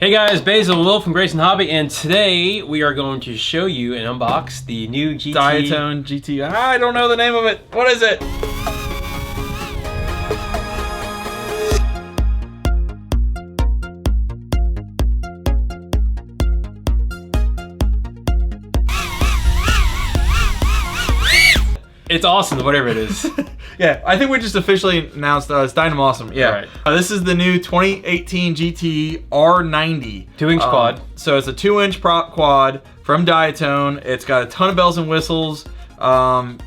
Hey guys, Basil and Will from Grayson Hobby, and today we are going to show you and unbox the new Diatone GTR. I don't know the name of it. What is it? It's awesome, whatever it is. Yeah, I think we just officially announced it's Dynamo Awesome. Yeah. Right. This is the new 2018 GTR90. 2-inch quad. So it's a 2-inch prop quad from Diatone. It's got a ton of bells and whistles. Awesome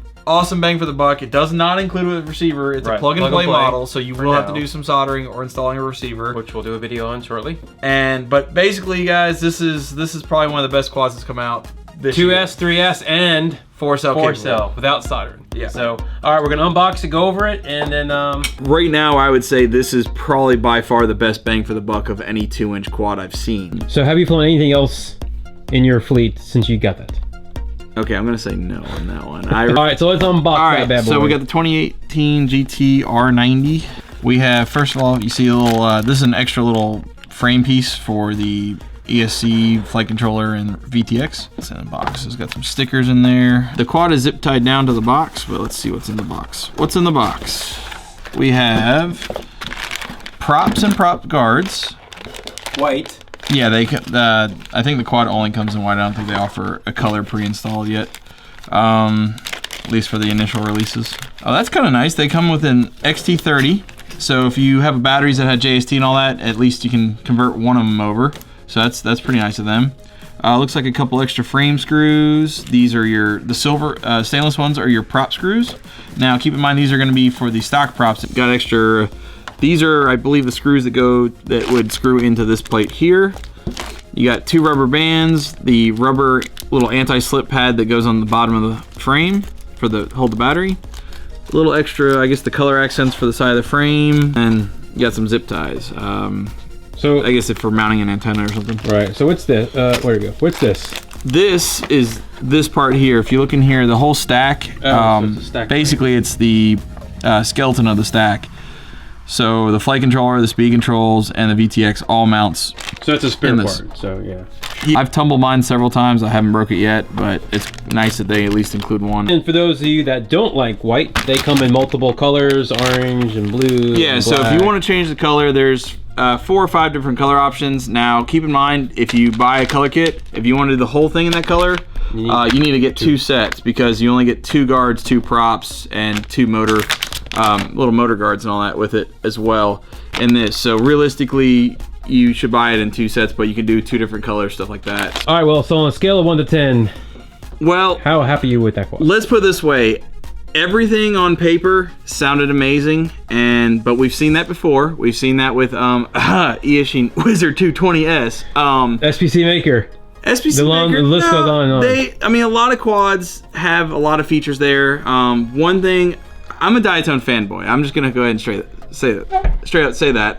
bang for the buck. It does not include a receiver. It's a plug and play model, so you will have to do some soldering or installing a receiver, which we'll do a video on shortly. But basically, guys, this is probably one of the best quads that's come out this year. 2S, 3S, and 4-cell without soldering. Yeah. So, all right, we're gonna unbox it, go over it, and then right now, I would say this is probably by far the best bang for the buck of any 2-inch quad I've seen. So, have you flown anything else in your fleet since you got that? Okay, I'm gonna say no on that one. All right, so let's unbox that bad boy. So we got the 2018 GTR90. We have, first of all, you see a little, this is an extra little frame piece for the ESC flight controller and VTX. It's in a box. It's got some stickers in there. The quad is zip tied down to the box, but let's see what's in the box. What's in the box? We have props and prop guards. White. Yeah, I think the quad only comes in white. I don't think they offer a color pre-installed yet, at least for the initial releases. Oh, that's kind of nice. They come with an XT30, so if you have batteries that had JST and all that, at least you can convert one of them over. So that's pretty nice of them. Looks like a couple extra frame screws. These are the silver stainless ones are your prop screws. Now keep in mind these are going to be for the stock props. Got extra. These are, I believe, the screws that would screw into this plate here. You got 2 rubber bands, the rubber little anti-slip pad that goes on the bottom of the frame for hold the battery. A little extra, I guess, the color accents for the side of the frame, and you got some zip ties. So I guess if for mounting an antenna or something. Right. So what's this? Where to go? What's this? This is this part here. If you look in here, the whole stack. So it's a stack basically, it's the skeleton of the stack. So the flight controller, the speed controls, and the VTX all mounts. So it's a spare part. So yeah. I've tumbled mine several times. I haven't broke it yet, but it's nice that they at least include one. And for those of you that don't like white, they come in multiple colors, orange and blue. Yeah. And so if you want to change the color, there's 4 or 5 different color options. Now, keep in mind, if you buy a color kit, if you wanted the whole thing in that color, you need to get 2 sets because you only get 2 guards, 2 props, and 2 little motor guards and all that with it as well in this. So realistically, you should buy it in 2 sets, but you can do 2 different colors, stuff like that. All right, well, so on a scale of 1 to 10, well, how happy are you with that quad? Let's put it this way. Everything on paper sounded amazing, but we've seen that before. We've seen that with Eachine Wizard 220S. SPC Maker. SPC Maker. The list goes on and on. I mean, a lot of quads have a lot of features there. One thing, I'm a Diatone fanboy. I'm just gonna go ahead and straight up say that.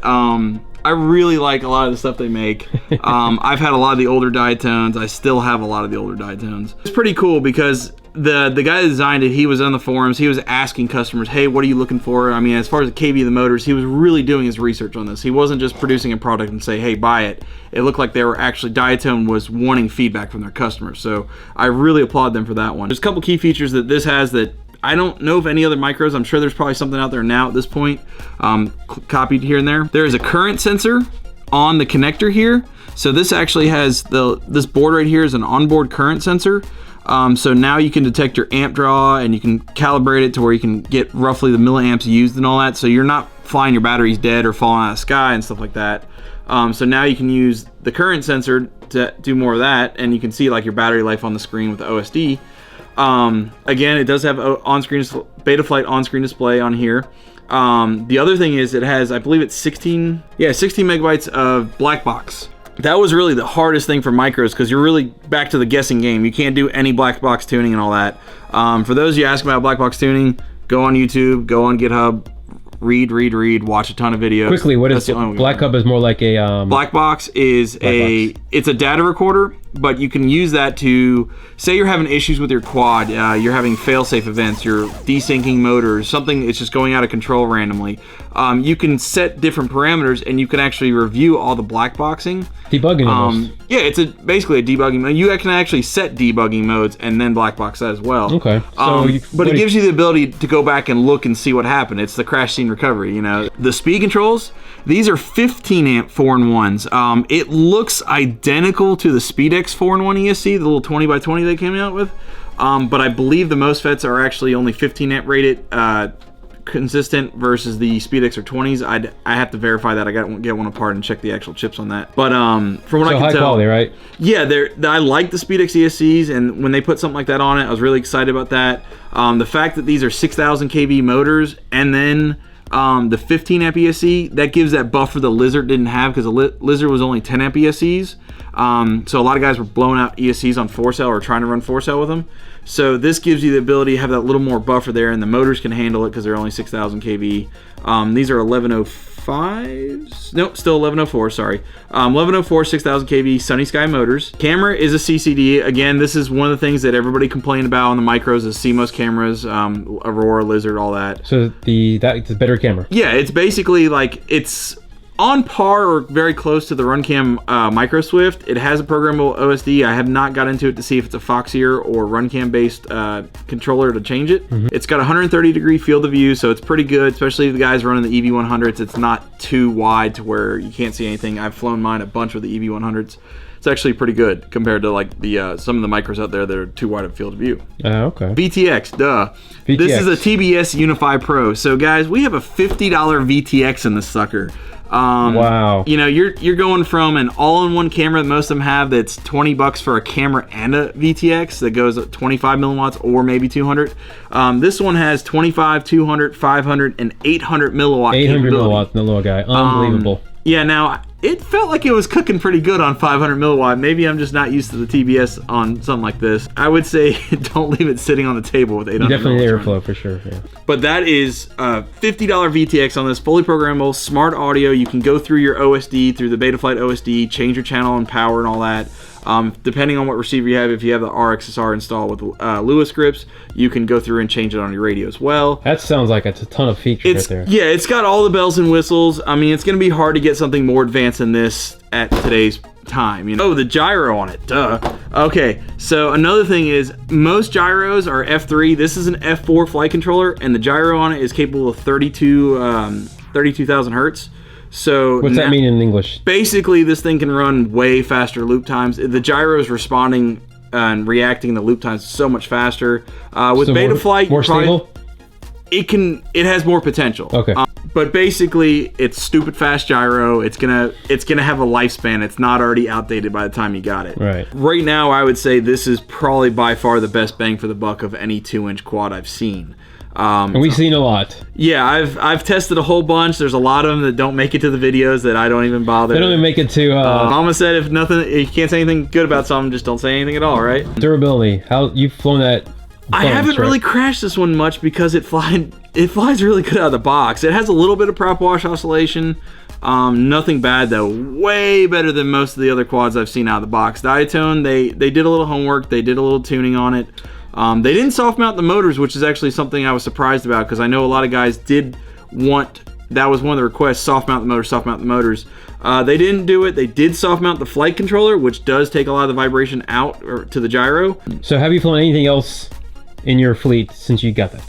I really like a lot of the stuff they make. I've had a lot of the older Diatones. I still have a lot of the older Diatones. It's pretty cool because the guy that designed it, he was on the forums. He was asking customers, hey, what are you looking for? I mean, as far as the KV of the motors, he was really doing his research on this. He wasn't just producing a product and say, hey, buy it. It looked like they were actually, Diatone was wanting feedback from their customers. So I really applaud them for that one. There's a couple key features that this has that I don't know of any other micros. I'm sure there's probably something out there now at this point, copied here and there. There is a current sensor on the connector here. So this actually has this board right here is an onboard current sensor. So now you can detect your amp draw and you can calibrate it to where you can get roughly the milliamps used and all that. So you're not flying your batteries dead or falling out of the sky and stuff like that. So now you can use the current sensor to do more of that, and you can see like your battery life on the screen with the OSD. Again, it does have on-screen Betaflight on-screen display on here. The other thing is it has, I believe it's 16 megabytes of black box. That was really the hardest thing for micros because you're really back to the guessing game. You can't do any black box tuning and all that. For those of you asking about black box tuning, go on YouTube, go on GitHub, read, watch a ton of videos. Quickly, what is Black Hub? Is more like a black box is it's a data recorder. but you can use that to, say you're having issues with your quad, you're having fail-safe events, you're desyncing motors, something is just going out of control randomly. You can set different parameters, and you can actually review all the black boxing. Debugging almost. Yeah, it's basically a debugging mode. You can actually set debugging modes and then black box that as well. Okay. But it gives you the ability to go back and look and see what happened. It's the crash scene recovery, you know. The speed controls, these are 15 amp 4-in-1s. It looks identical to the SpeedX 4-in-1 ESC, the little 20x20 they came out with. But I believe the MOSFETs are actually only 15 amp rated, consistent, versus the SpeedX or 20s. I have to verify that. I got to get one apart and check the actual chips on that. But from what I can high tell, quality, right? Yeah, I like the SpeedX ESCs, and when they put something like that on it, I was really excited about that. The fact that these are 6,000 kV motors, and then the 15 amp ESC, that gives that buffer the Lizard didn't have, because the Lizard was only 10 amp ESCs. So a lot of guys were blowing out ESCs on 4-cell or trying to run 4-cell with them. So this gives you the ability to have that little more buffer there, and the motors can handle it because they're only 6,000 kV. These are 1105s. Nope, still 1104, sorry. 1104, 6,000 kV Sunny Sky motors. Camera is a CCD. Again, this is one of the things that everybody complained about on the micros, is CMOS cameras, Aurora, Lizard, all that. So that's a better camera. Yeah, it's basically like, it's on par or very close to the Runcam Micro Swift. It has a programmable OSD. I have not got into it to see if it's a Foxier or Runcam based controller to change it. It's got 130-degree field of view, so it's pretty good, especially the guys running the EV100s. It's not too wide to where you can't see anything. I've flown mine a bunch with the EV100s. It's actually pretty good compared to like the some of the micros out there that are too wide of field of view. Okay. VTX, duh. VTX. This is a TBS Unify Pro. So guys, we have a $50 VTX in this sucker. Wow. You know, you're going from an all-in-one camera that most of them have that's $20 for a camera and a VTX that goes at 25 milliwatts or maybe 200. This one has 25, 200, 500, and 800 milliwatt 800 milliwatts, the little guy. Unbelievable. Yeah, now it felt like it was cooking pretty good on 500 milliwatt. Maybe I'm just not used to the TBS on something like this. I would say don't leave it sitting on the table with 800 Definitely milliwatts airflow for sure. Yeah. But that is $50 VTX on this, fully programmable, smart audio. You can go through your OSD, through the Betaflight OSD, change your channel and power and all that. Depending on what receiver you have, if you have the RXSR installed with Lewis grips, you can go through and change it on your radio as well. That sounds like it's a ton of features right there. Yeah, it's got all the bells and whistles. I mean, it's going to be hard to get something more advanced than this at today's time. You know? Oh, the gyro on it, duh. Okay, so another thing is most gyros are F3. This is an F4 flight controller, and the gyro on it is capable of 32,000 hertz. So what's that mean in English? Basically, this thing can run way faster loop times. The gyro is responding and reacting to loop times so much faster. With Betaflight, more stable. It has more potential. Okay. But basically, it's stupid fast gyro. It's gonna have a lifespan. It's not already outdated by the time you got it. Right. Right now, I would say this is probably by far the best bang for the buck of any 2-inch quad I've seen. And we've seen a lot. Yeah, I've tested a whole bunch. There's a lot of them that don't make it to the videos that I don't even bother. They don't even make it to. Mama said if you can't say anything good about something, just don't say anything at all, right? Durability. How you've flown that? I haven't really crashed this one much because it flies really good out of the box. It has a little bit of prop wash oscillation. Nothing bad though. Way better than most of the other quads I've seen out of the box. Diatone, they did a little homework. They did a little tuning on it. They didn't soft mount the motors, which is actually something I was surprised about because I know a lot of guys did want, that was one of the requests, soft mount the motors, soft mount the motors. They didn't do it. They did soft mount the flight controller, which does take a lot of the vibration out or to the gyro. So have you flown anything else in your fleet since you got that?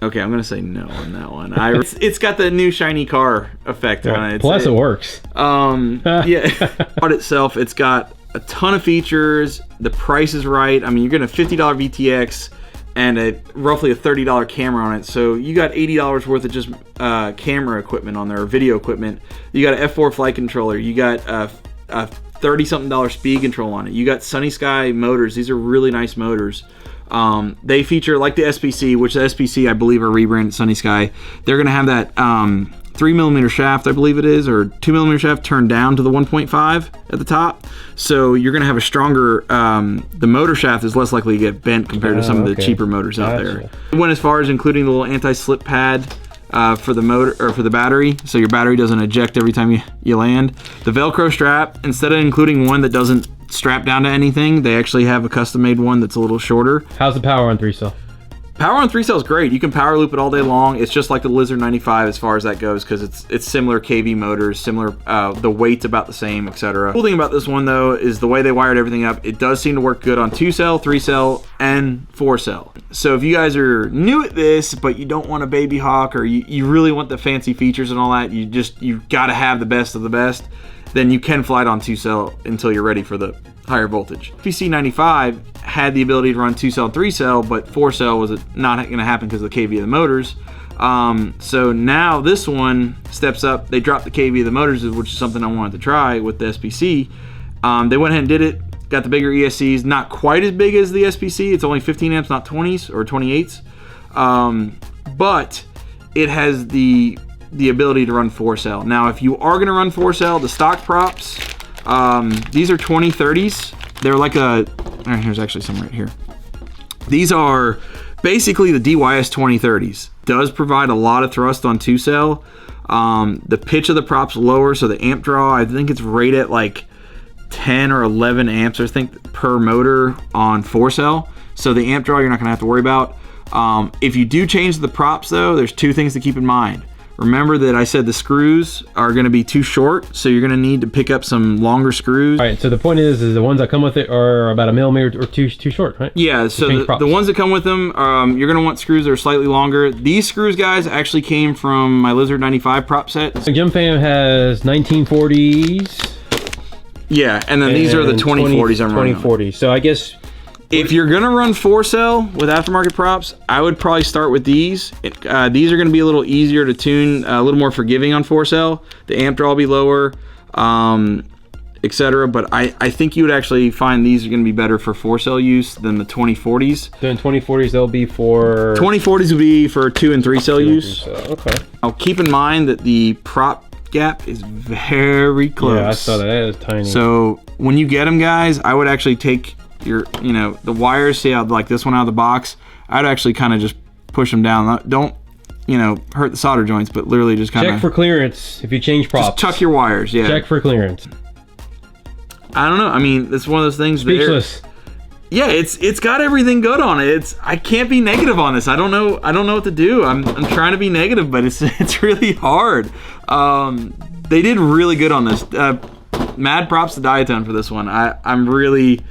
Okay, I'm gonna say no on that one. It's got the new shiny car effect on it. Plus it works. Yeah, on itself, it's got a ton of features. The price is right. I mean, you're getting a $50 VTX and roughly a $30 camera on it. So you got $80 worth of just camera equipment on there, or video equipment. You got an F4 flight controller. You got a $30-something speed control on it. You got Sunny Sky motors. These are really nice motors. They feature, like the SPC, which the SPC I believe are rebranded Sunny Sky. They're gonna have that 3mm shaft, I believe it is, or 2mm shaft turned down to the 1.5 at the top. So you're gonna have a stronger, the motor shaft is less likely to get bent compared to some of the cheaper motors out there. It went as far as including the little anti-slip pad for the motor, or for the battery, so your battery doesn't eject every time you land. The Velcro strap, instead of including one that doesn't strap down to anything. They actually have a custom made one that's a little shorter. How's the power on 3-cell? Power on 3-cell is great. You can power loop it all day long. It's just like the Lizard 95 as far as that goes, because it's similar KV motors, similar, the weight's about the same, etc. Cool thing about this one though is the way they wired everything up. It does seem to work good on 2-cell, 3-cell, and 4-cell. So if you guys are new at this, but you don't want a baby hawk, or you really want the fancy features and all that, you gotta have the best of the best, then you can fly it on 2-cell until you're ready for the higher voltage. FPV 95 had the ability to run 2-cell and 3-cell, but 4-cell was not going to happen because of the KV of the motors. So now this one steps up. They dropped the KV of the motors, which is something I wanted to try with the SPC. They went ahead and did it. Got the bigger ESCs, not quite as big as the SPC. It's only 15 amps, not 20s or 28s. But it has the ability to run 4-cell. Now, if you are going to run 4-cell, the stock props, these are 2030s. They're like here's actually some right here. These are basically the DYS 2030s. Does provide a lot of thrust on 2-cell. The pitch of the prop's lower, so the amp draw, I think it's rated at like 10 or 11 amps, I think, per motor on 4-cell. So the amp draw you're not gonna have to worry about. If you do change the props though, there's two things to keep in mind. Remember that I said the screws are going to be too short, so you're going to need to pick up some longer screws. All right, so the point is the ones that come with it are about 1 millimeter or too short, right? Yeah, so the ones that come with them, you're going to want screws that are slightly longer. These screws, guys, actually came from my Lizard 95 prop set. So Jim Fam has 1940s. Yeah, and then these are the 2040s I'm running. 2040s. So I guess if you're gonna run 4-cell with aftermarket props, I would probably start with these. These are gonna be a little easier to tune, a little more forgiving on 4-cell. The amp draw will be lower, etc. But I think you would actually find these are gonna be better for 4-cell use than the 2040s. Then 2040s, they'll be for... 2040s will be for 2 and 3-cell use. Okay. Now keep in mind that the prop gap is very close. Yeah, I saw that. That is tiny. So when you get them, guys, I would actually take your, the wires, see how like this one out of the box, I'd actually kind of just push them down. Don't, hurt the solder joints, but literally just kind of... Check for clearance if you change props. Just tuck your wires, yeah. Check for clearance. I don't know. I mean, it's one of those things. Speechless. Yeah, it's got everything good on it. I can't be negative on this. I don't know what to do. I'm trying to be negative, but it's really hard. They did really good on this. Mad props to Diatone for this one. I'm really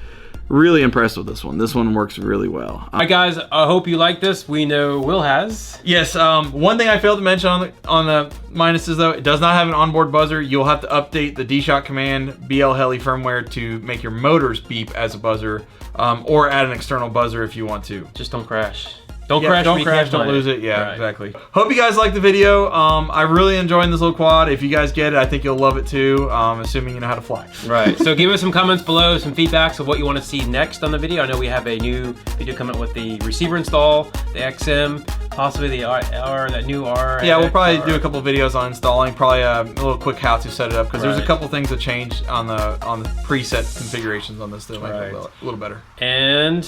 impressed with this one. This one works really well. All right, guys, I hope you like this. We know Will has. Yes, one thing I failed to mention on the minuses though, it does not have an onboard buzzer. You'll have to update the D-Shock Command BL Heli firmware to make your motors beep as a buzzer, or add an external buzzer if you want to. Just don't crash. Don't crash, don't lose it. Yeah, right. Exactly. Hope you guys liked the video. I really enjoyed this little quad. If you guys get it, I think you'll love it too, assuming you know how to fly. Right. So give us some comments below, some feedbacks of what you want to see next on the video. I know we have a new video coming with the receiver install, the XM, possibly the R, that new R. Yeah, we'll probably do a couple of videos on installing, probably a little quick how to set it up, because there's a couple things that changed on the preset configurations on this that make it a little better. And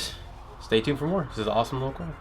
stay tuned for more. This is an awesome little quad.